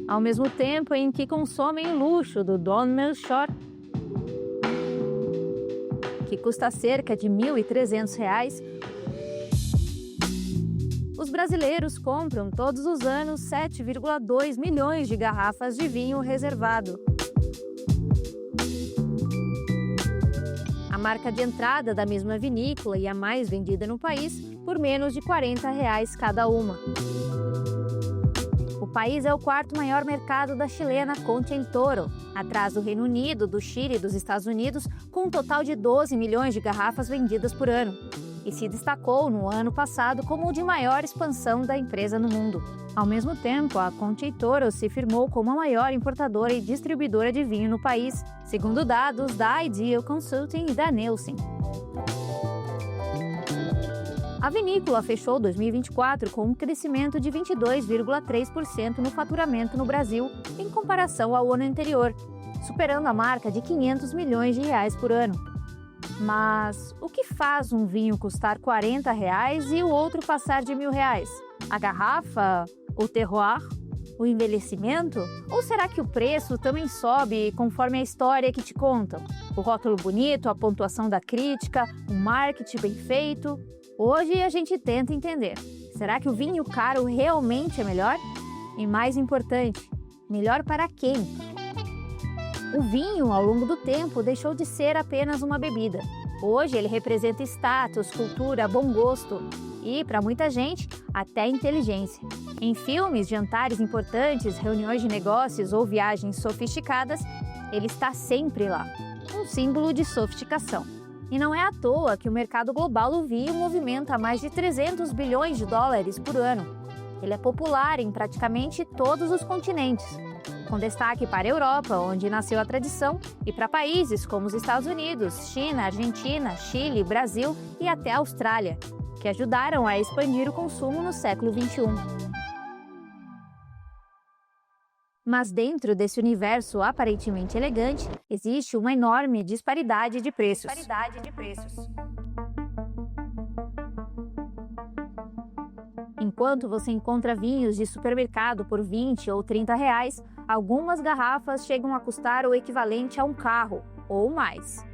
ao mesmo tempo em que consomem o luxo do Don Melchior, que custa cerca de R$ 1.300, os brasileiros compram todos os anos 7,2 milhões de garrafas de vinho reservado. A marca de entrada da mesma vinícola e a mais vendida no país por menos de R$ 40 cada uma. O país é o quarto maior mercado da chilena Concha el Toro, atrás do Reino Unido, do Chile e dos Estados Unidos, com um total de 12 milhões de garrafas vendidas por ano. E se destacou no ano passado como o de maior expansão da empresa no mundo. Ao mesmo tempo, a Concha el Toro se firmou como a maior importadora e distribuidora de vinho no país, segundo dados da Ideal Consulting e da Nielsen. A vinícola fechou 2024 com um crescimento de 22,3% no faturamento no Brasil, em comparação ao ano anterior, superando a marca de R$ 500 milhões por ano. Mas o que faz um vinho custar R$ 40 e o outro passar de R$ 1.000? A garrafa? O terroir? O envelhecimento? Ou será que o preço também sobe conforme a história que te contam? O rótulo bonito, a pontuação da crítica, um marketing bem feito? Hoje a gente tenta entender. Será que o vinho caro realmente é melhor? E mais importante, melhor para quem? O vinho, ao longo do tempo, deixou de ser apenas uma bebida. Hoje ele representa status, cultura, bom gosto e, para muita gente, até inteligência. Em filmes, jantares importantes, reuniões de negócios ou viagens sofisticadas, ele está sempre lá, um símbolo de sofisticação. E não é à toa que o mercado global do vinho movimenta mais de 300 bilhões de dólares por ano. Ele é popular em praticamente todos os continentes, com destaque para a Europa, onde nasceu a tradição, e para países como os Estados Unidos, China, Argentina, Chile, Brasil e até a Austrália, que ajudaram a expandir o consumo no século XXI. Mas dentro desse universo aparentemente elegante, existe uma enorme disparidade de preços. Enquanto você encontra vinhos de supermercado por R$ 20 ou R$ 30, algumas garrafas chegam a custar o equivalente a um carro, ou mais.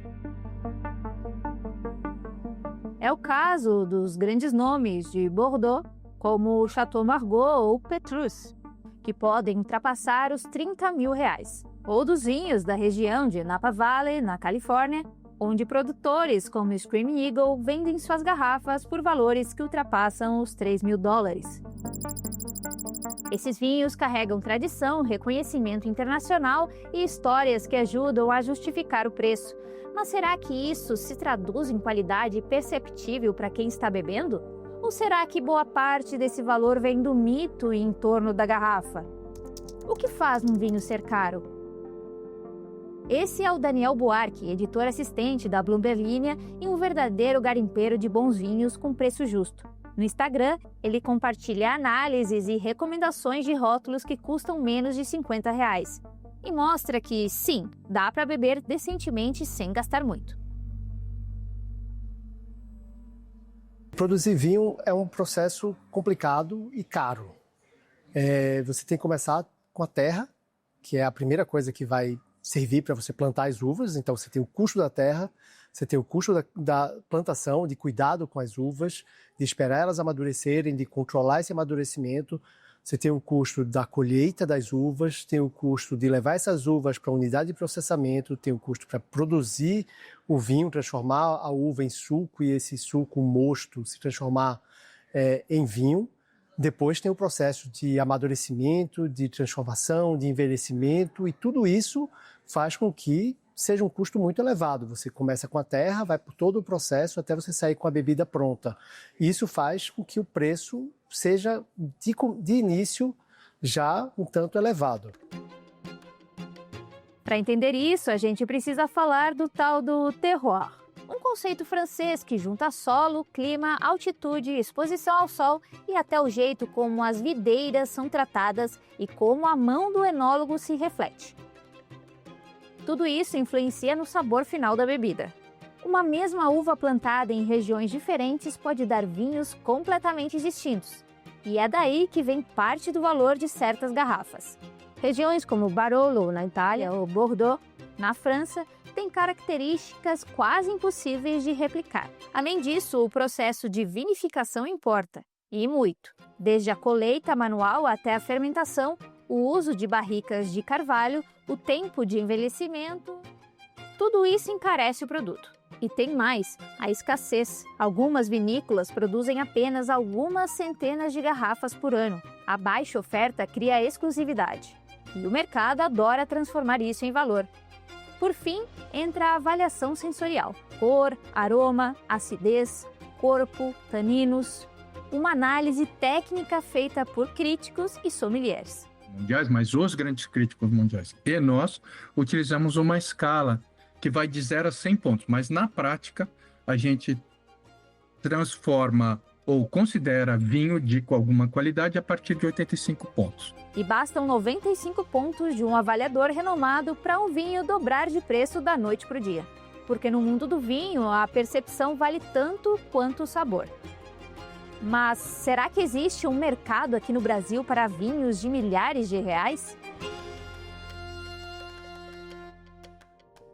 É o caso dos grandes nomes de Bordeaux, como o Chateau Margaux ou Petrus, que podem ultrapassar os R$ 30 mil, ou dos vinhos da região de Napa Valley, na Califórnia, onde produtores como Screaming Eagle vendem suas garrafas por valores que ultrapassam os $3 mil. Esses vinhos carregam tradição, reconhecimento internacional e histórias que ajudam a justificar o preço. Mas será que isso se traduz em qualidade perceptível para quem está bebendo? Ou será que boa parte desse valor vem do mito em torno da garrafa? O que faz um vinho ser caro? Esse é o Daniel Buarque, editor assistente da Bloomberg Linha e um verdadeiro garimpeiro de bons vinhos com preço justo. No Instagram, ele compartilha análises e recomendações de rótulos que custam menos de R$ 50. E mostra que, sim, dá para beber decentemente sem gastar muito. Produzir vinho é um processo complicado e caro. Você tem que começar com a terra, que é a primeira coisa que vai servir para você plantar as uvas. Então você tem o custo da terra, você tem o custo da plantação, de cuidado com as uvas, de esperar elas amadurecerem, de controlar esse amadurecimento. Você tem o custo da colheita das uvas, tem o custo de levar essas uvas para a unidade de processamento, tem o custo para produzir o vinho, transformar a uva em suco e esse suco mosto se transformar em vinho. Depois tem o processo de amadurecimento, de transformação, de envelhecimento e tudo isso faz com que seja um custo muito elevado. Você começa com a terra, vai por todo o processo até você sair com a bebida pronta. Isso faz com que o preço seja, de início, já um tanto elevado. Para entender isso, a gente precisa falar do tal do terroir. Um conceito francês que junta solo, clima, altitude, exposição ao sol e até o jeito como as videiras são tratadas e como a mão do enólogo se reflete. Tudo isso influencia no sabor final da bebida. Uma mesma uva plantada em regiões diferentes pode dar vinhos completamente distintos. E é daí que vem parte do valor de certas garrafas. Regiões como Barolo, na Itália, ou Bordeaux, na França, têm características quase impossíveis de replicar. Além disso, o processo de vinificação importa, e muito. Desde a colheita manual até a fermentação, o uso de barricas de carvalho, o tempo de envelhecimento, tudo isso encarece o produto. E tem mais, a escassez. Algumas vinícolas produzem apenas algumas centenas de garrafas por ano. A baixa oferta cria exclusividade. E o mercado adora transformar isso em valor. Por fim, entra a avaliação sensorial. Cor, aroma, acidez, corpo, taninos. Uma análise técnica feita por críticos e sommeliers. Mundiais, mas os grandes críticos mundiais e nós utilizamos uma escala que vai de 0 a 100 pontos, mas na prática a gente transforma ou considera vinho com alguma qualidade a partir de 85 pontos. E bastam 95 pontos de um avaliador renomado para um vinho dobrar de preço da noite para o dia. Porque no mundo do vinho, a percepção vale tanto quanto o sabor. Mas será que existe um mercado aqui no Brasil para vinhos de milhares de reais?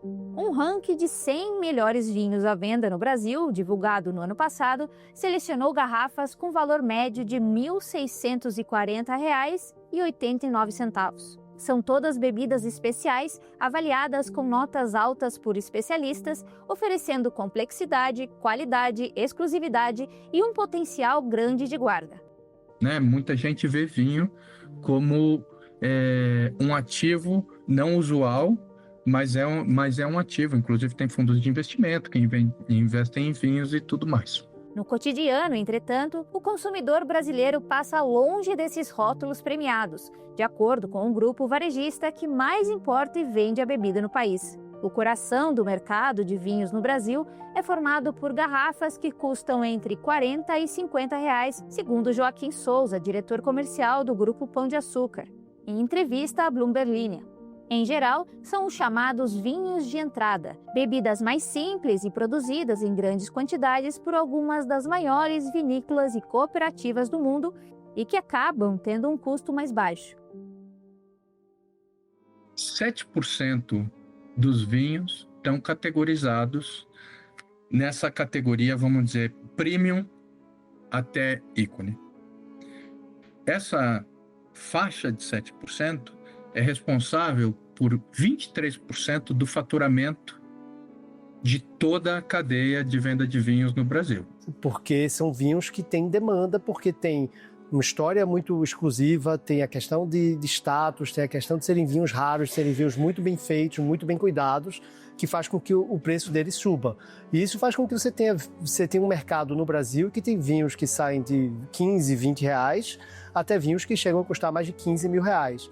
Um ranking de 100 melhores vinhos à venda no Brasil, divulgado no ano passado, selecionou garrafas com valor médio de R$ 1.640,89. São todas bebidas especiais, avaliadas com notas altas por especialistas, oferecendo complexidade, qualidade, exclusividade e um potencial grande de guarda. Muita gente vê vinho como um ativo não usual, mas é um ativo. Inclusive tem fundos de investimento que investem em vinhos e tudo mais. No cotidiano, entretanto, o consumidor brasileiro passa longe desses rótulos premiados, de acordo com um grupo varejista que mais importa e vende a bebida no país. O coração do mercado de vinhos no Brasil é formado por garrafas que custam entre R$ 40 e R$ 50, segundo Joaquim Souza, diretor comercial do Grupo Pão de Açúcar, em entrevista à Bloomberg Linha. Em geral, são os chamados vinhos de entrada, bebidas mais simples e produzidas em grandes quantidades por algumas das maiores vinícolas e cooperativas do mundo e que acabam tendo um custo mais baixo. 7% dos vinhos estão categorizados nessa categoria, vamos dizer, premium até ícone. Essa faixa de 7% é responsável por 23% do faturamento de toda a cadeia de venda de vinhos no Brasil. Porque são vinhos que têm demanda, porque tem uma história muito exclusiva, tem a questão de status, tem a questão de serem vinhos raros, serem vinhos muito bem feitos, muito bem cuidados, que faz com que o preço deles suba. E isso faz com que você tenha um mercado no Brasil que tem vinhos que saem de 15, 20 reais, até vinhos que chegam a custar mais de 15 mil reais.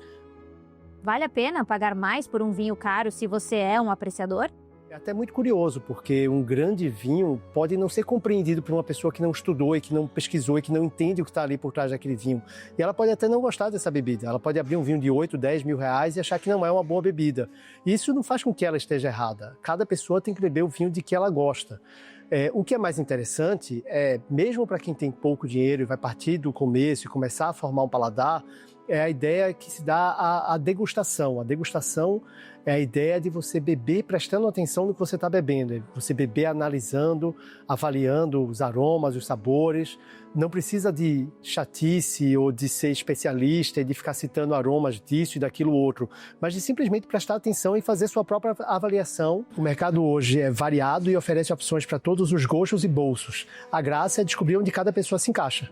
Vale a pena pagar mais por um vinho caro se você é um apreciador? É até muito curioso, porque um grande vinho pode não ser compreendido por uma pessoa que não estudou e que não pesquisou e que não entende o que está ali por trás daquele vinho. E ela pode até não gostar dessa bebida. Ela pode abrir um vinho de 8, 10 mil reais e achar que não é uma boa bebida. E isso não faz com que ela esteja errada. Cada pessoa tem que beber o vinho de que ela gosta. O que é mais interessante é, mesmo para quem tem pouco dinheiro e vai partir do começo e começar a formar um paladar, é a ideia que se dá à degustação. A degustação é a ideia de você beber prestando atenção no que você está bebendo. Você beber analisando, avaliando os aromas, os sabores. Não precisa de chatice ou de ser especialista e de ficar citando aromas disso e daquilo outro, mas de simplesmente prestar atenção e fazer sua própria avaliação. O mercado hoje é variado e oferece opções para todos os gostos e bolsos. A graça é descobrir onde cada pessoa se encaixa.